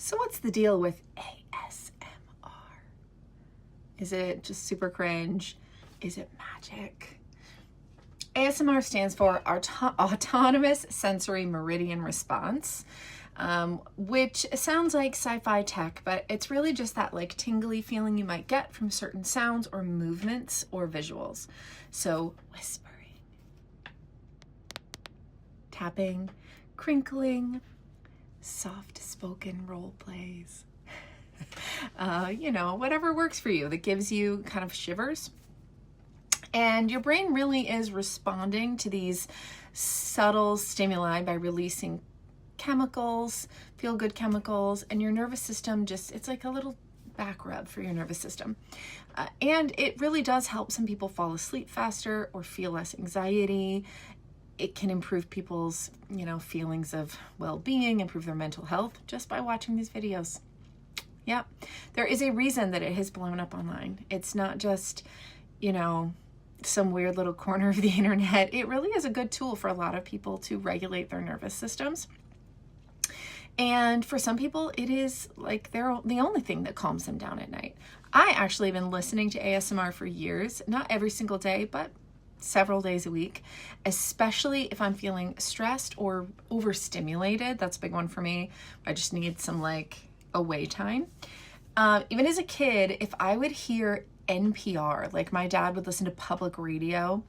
So what's the deal with ASMR? Is it just super cringe? Is it magic? ASMR stands for Autonomous Sensory Meridian Response, which sounds like sci-fi tech, but it's really just that like tingly feeling you might get from certain sounds or movements or visuals. So whispering, tapping, crinkling, soft spoken role plays, whatever works for you that gives you kind of shivers. And your brain really is responding to these subtle stimuli by releasing chemicals, feel-good chemicals, and your nervous system it's like a little back rub for your nervous system. And it really does help some people fall asleep faster or feel less anxiety. It can improve people's, feelings of well-being, improve their mental health just by watching these videos. Yeah, there is a reason that it has blown up online. It's not just, some weird little corner of the internet. It really is a good tool for a lot of people to regulate their nervous systems. And for some people, it is like they're the only thing that calms them down at night. I actually have been listening to ASMR for years, not every single day, but several days a week, especially if I'm feeling stressed or overstimulated. That's a big one for me. I just need some away time. Even as a kid, if I would hear NPR, like my dad would listen to public radio,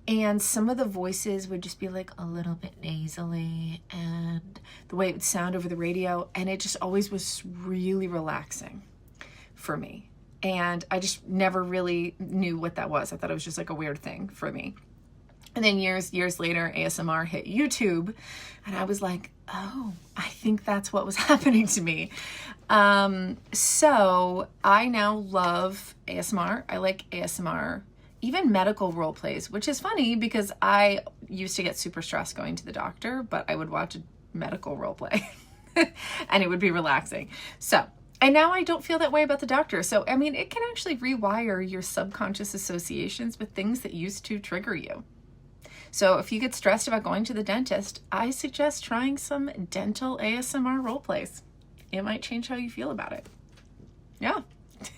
and some of the voices would just be like a little bit nasally, and the way it would sound over the radio, and it just always was really relaxing for me. And I just never really knew what that was. I thought it was just like a weird thing for me. And then years later, ASMR hit YouTube, and I was like, oh, I think that's what was happening to me. So I now love ASMR. I like ASMR, even medical role plays, which is funny because I used to get super stressed going to the doctor, but I would watch a medical role play and it would be relaxing. And now I don't feel that way about the doctor. So, it can actually rewire your subconscious associations with things that used to trigger you. So if you get stressed about going to the dentist, I suggest trying some dental ASMR role plays. It might change how you feel about it. Yeah.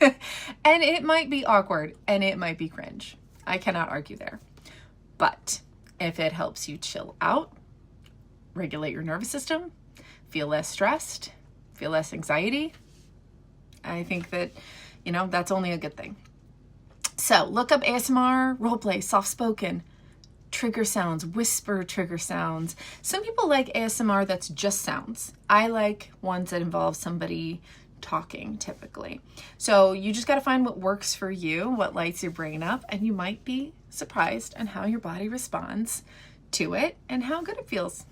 And it might be awkward and it might be cringe. I cannot argue there. But if it helps you chill out, regulate your nervous system, feel less stressed, feel less anxiety, I think that, that's only a good thing. So look up ASMR, roleplay, soft-spoken, trigger sounds, whisper trigger sounds. Some people like ASMR that's just sounds. I like ones that involve somebody talking typically. So you just got to find what works for you, what lights your brain up, and you might be surprised on how your body responds to it and how good it feels.